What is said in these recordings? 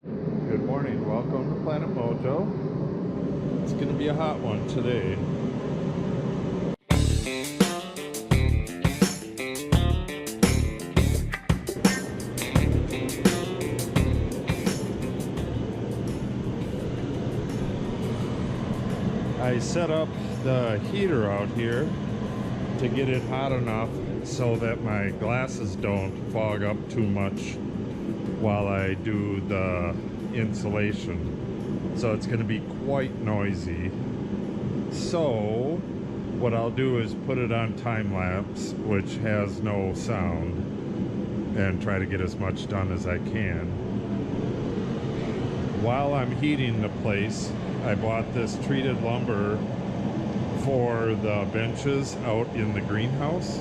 Good morning, welcome to Planet Mojo. It's going to be a hot one today. I set up the heater out here to get it hot enough so that my glasses don't fog up too much while I do the insulation. So it's going to be quite noisy. So what I'll do is put it on time lapse, which has no sound, and try to get as much done as I can. While I'm heating the place, I bought this treated lumber for the benches out in the greenhouse,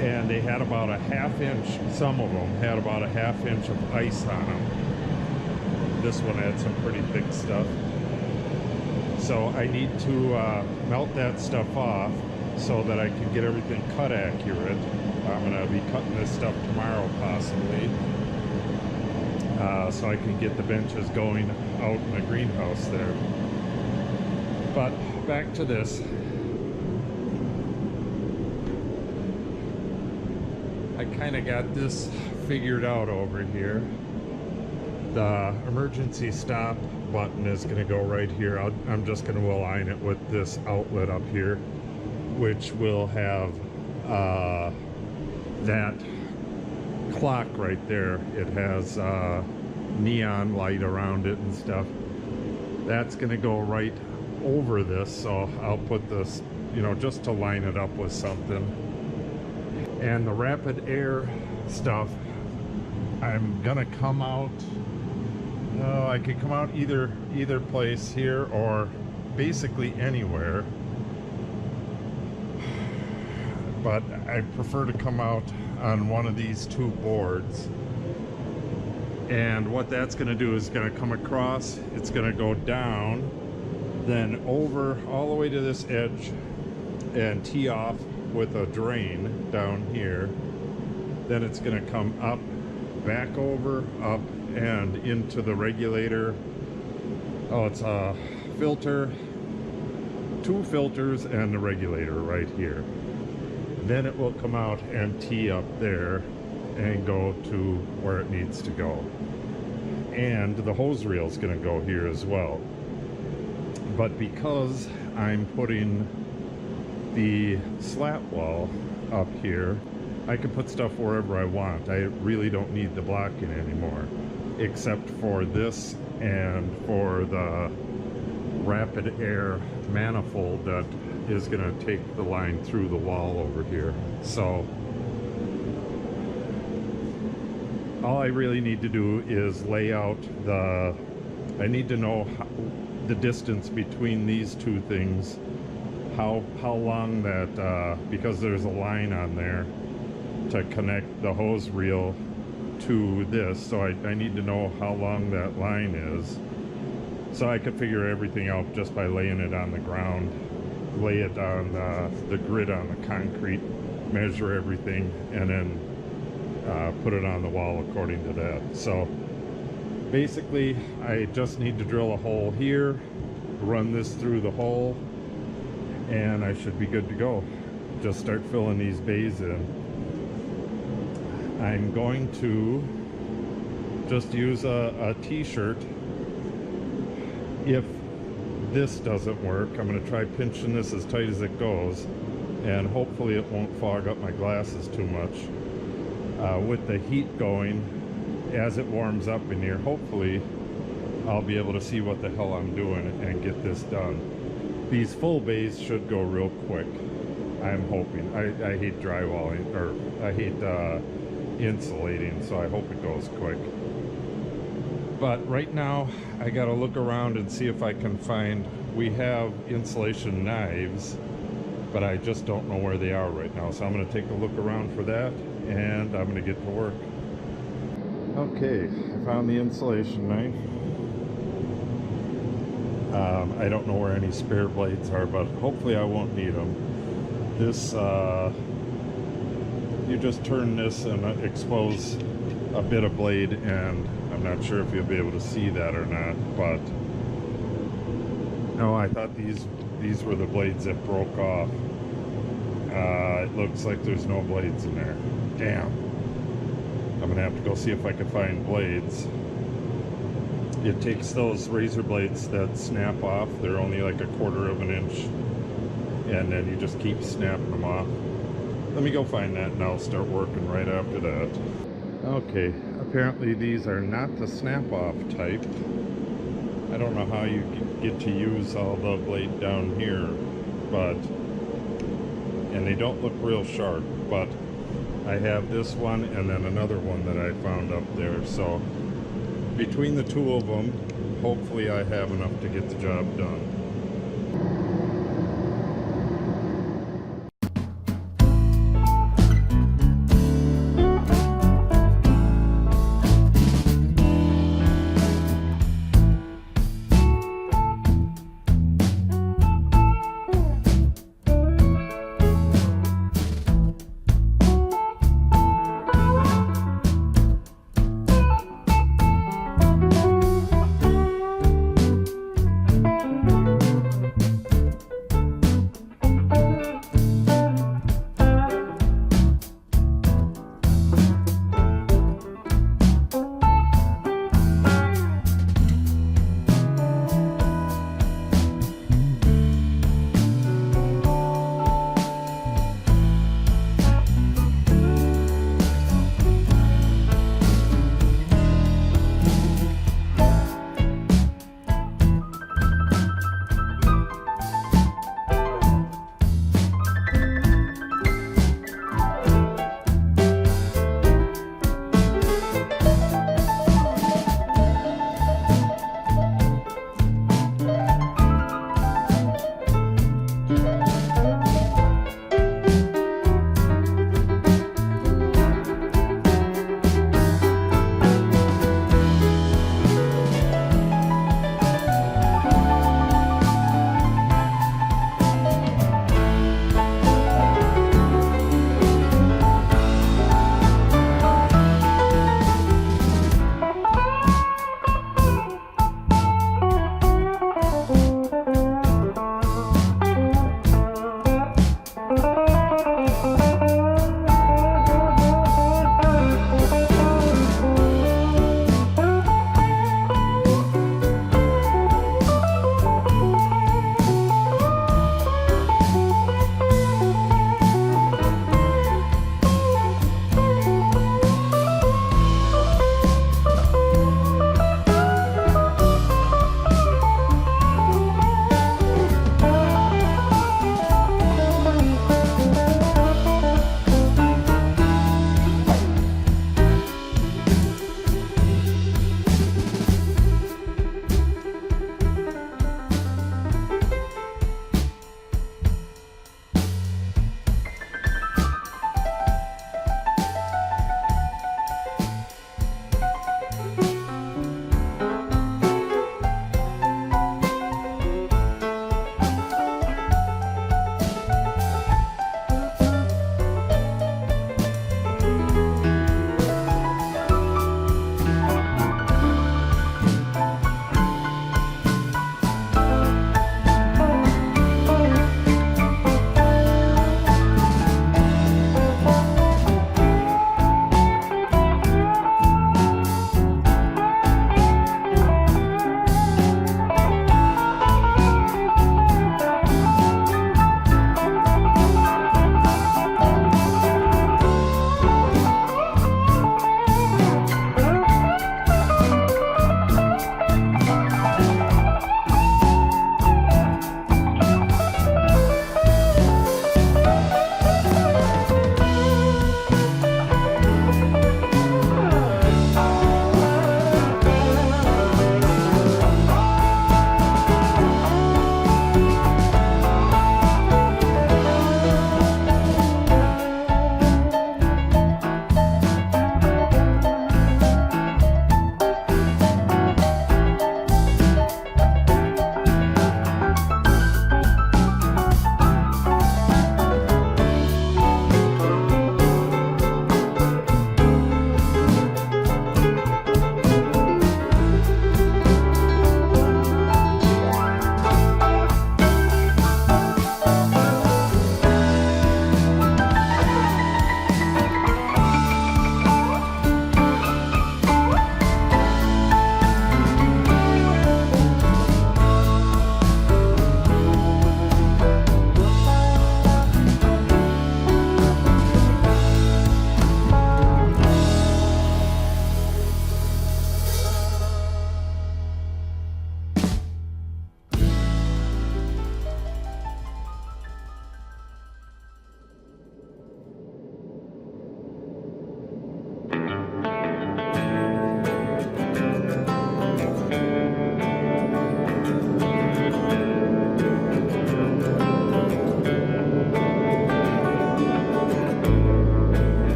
and they had about a half inch, some of them had about a half inch of ice on them. This one had some pretty thick stuff. So I need to melt that stuff off so that I can get everything cut accurate. I'm going to be cutting this stuff tomorrow possibly, so I can get the benches going out in the greenhouse there. But back to this. I kind of got this figured out over here. The emergency stop button is going to go right here. I'm just going to align it with this outlet up here, which will have that clock right there. It has neon light around it and stuff. That's going to go right over this, so I'll put this, you know, just to line it up with something. And the rapid air stuff, I'm gonna come out, I could come out either place here or basically anywhere, but I prefer to come out on one of these two boards. And what that's going to do is going to come across, it's going to go down, then over all the way to this edge and tee off with a drain down here. Then it's going to come up, back over, up, and into the regulator. Oh, it's a filter, two filters, and the regulator right here. Then it will come out and tee up there and go to where it needs to go. And the hose reel is going to go here as well. But because I'm putting the slat wall up here, I can put stuff wherever I want. I really don't need the blocking anymore, except for this and for the rapid air manifold that is going to take the line through the wall over here. So all I really need to do is lay out I need to know the distance between these two things, how long that, because there's a line on there to connect the hose reel to this, so I need to know how long that line is, so I could figure everything out just by laying it on the ground, lay it on the grid on the concrete, measure everything, and then put it on the wall according to that. So basically I just need to drill a hole here, run this through the hole, and I should be good to go. Just start filling these bays in. I'm going to just use a t-shirt. If this doesn't work, I'm going to try pinching this as tight as it goes, and hopefully it won't fog up my glasses too much. With the heat going, as it warms up in here, hopefully I'll be able to see what the hell I'm doing and get this done. These full bays should go real quick, I'm hoping. I hate drywalling, or I hate insulating, so I hope it goes quick. But right now I gotta look around and see if I can find, we have insulation knives, but I just don't know where they are right now, so I'm gonna take a look around for that, and I'm gonna get to work. Okay, I found the insulation knife. I don't know where any spare blades are, but hopefully I won't need them. This, you just turn this and expose a bit of blade, and I'm not sure if you'll be able to see that or not, but no, I thought these were the blades that broke off. It looks like there's no blades in there. Damn. I'm gonna have to go see if I can find blades. It takes those razor blades that snap off. They're only like 1/4 of an inch, and then you just keep snapping them off. Let me go find that and I'll start working right after that. Okay, apparently these are not the snap off type. I don't know how you get to use all the blade down here, but, and they don't look real sharp, but I have this one and then another one that I found up there. So between the two of them, hopefully I have enough to get the job done.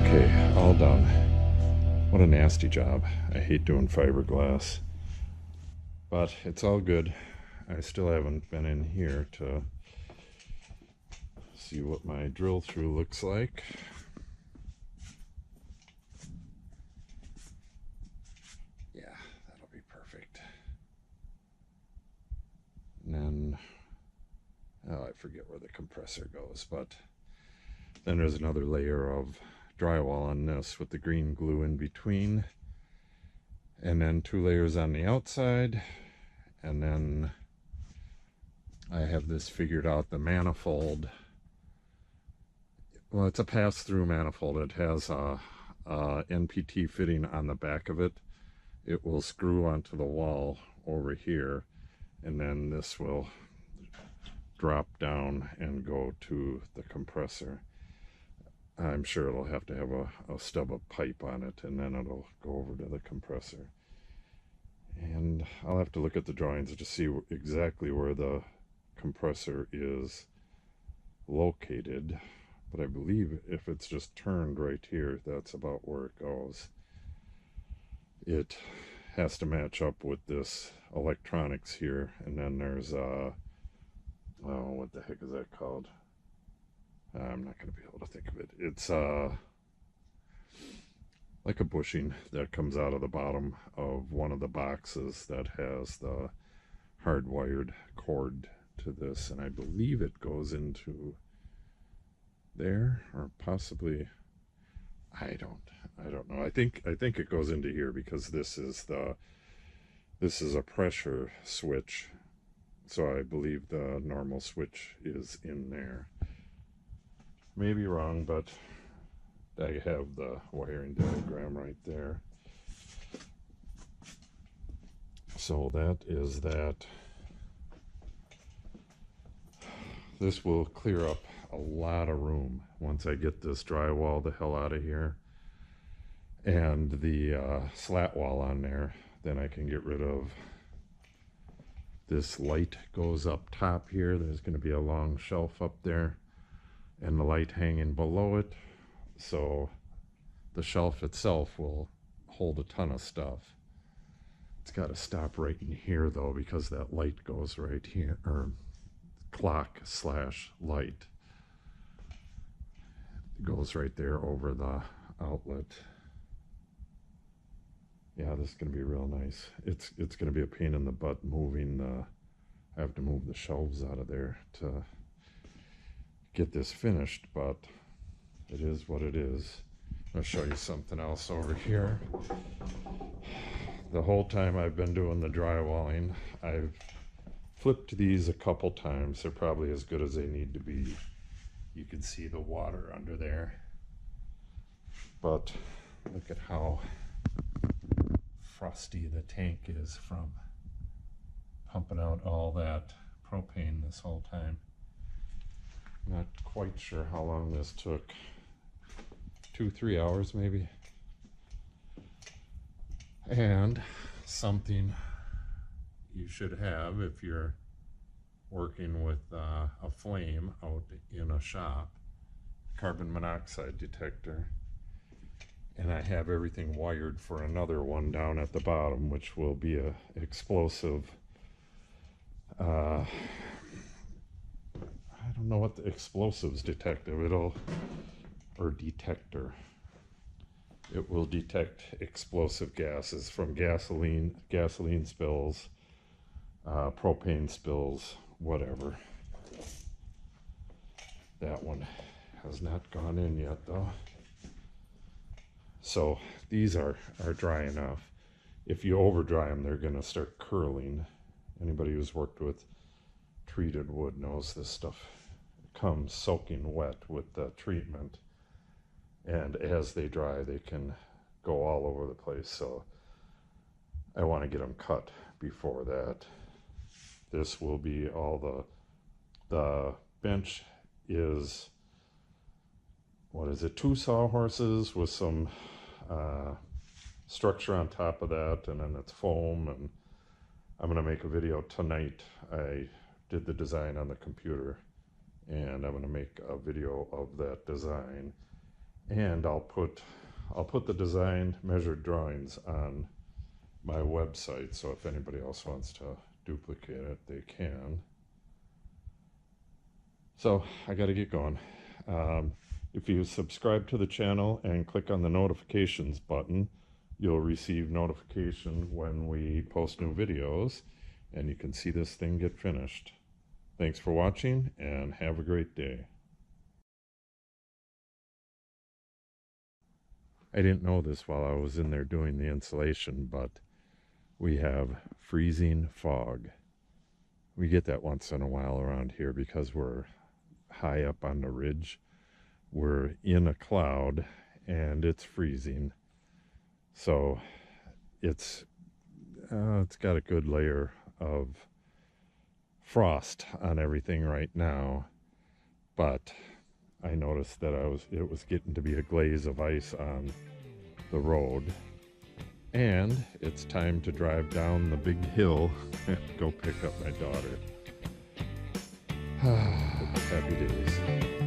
Okay, all done. What a nasty job. I hate doing fiberglass, but it's all good. I still haven't been in here to see what my drill through looks like. Yeah, that'll be perfect. And then, oh, I forget where the compressor goes, but then there's another layer of drywall on this with the green glue in between, and then 2 layers on the outside, and then I have this figured out, the manifold. Well, it's a pass-through manifold. It has a NPT fitting on the back of it. It will screw onto the wall over here, and then this will drop down and go to the compressor. I'm sure it'll have to have a stub of pipe on it, and then it'll go over to the compressor. And I'll have to look at the drawings to see exactly where the compressor is located. But I believe if it's just turned right here, that's about where it goes. It has to match up with this electronics here, and then there's oh, what the heck is that called? I'm not going to be able to think of it. It's like a bushing that comes out of the bottom of one of the boxes that has the hardwired cord to this, and I believe it goes into there, or possibly I don't know. I think it goes into here, because this is a pressure switch, so I believe the normal switch is in there. Maybe wrong, but I have the wiring diagram right there. So that is that. This will clear up a lot of room once I get this drywall the hell out of here, and the slat wall on there. Then I can get rid of this light. Goes up top here. There's going to be a long shelf up there, and the light hanging below it, so the shelf itself will hold a ton of stuff. It's got to stop right in here though, because that light goes right here, or clock slash light goes right there over the outlet. Yeah, this is going to be real nice. It's going to be a pain in the butt moving the, I have to move the shelves out of there to get this finished, but it is what it is. I'll show you something else over here. The whole time I've been doing the drywalling, I've flipped these a couple times. They're probably as good as they need to be. You can see the water under there, but look at how frosty the tank is from pumping out all that propane this whole time. Not quite sure how long this took. 2-3 hours maybe. And something you should have if you're working with a flame out in a shop: carbon monoxide detector. And I have everything wired for another one down at the bottom, which will be a explosive I don't know what the explosives detective, or detector. It will detect explosive gases from gasoline spills, propane spills, whatever. That one has not gone in yet though. So these are dry enough. If you over dry them, they're going to start curling. Anybody who's worked with treated wood knows this stuff comes soaking wet with the treatment, and as they dry they can go all over the place. So I want to get them cut before that. This will be all the bench is, what is it, 2 sawhorses with some structure on top of that, and then it's foam, and I'm going to make a video tonight. I did the design on the computer, and I'm going to make a video of that design, and I'll put the design measured drawings on my website, so if anybody else wants to duplicate it, they can. So I got to get going. If you subscribe to the channel and click on the notifications button, you'll receive notification when we post new videos, and you can see this thing get finished. Thanks for watching, and have a great day. I didn't know this while I was in there doing the insulation, but we have freezing fog. We get that once in a while around here because we're high up on the ridge. We're in a cloud and it's freezing. So it's got a good layer of frost on everything right now, but I noticed that it was getting to be a glaze of ice on the road, and it's time to drive down the big hill and go pick up my daughter. Happy days.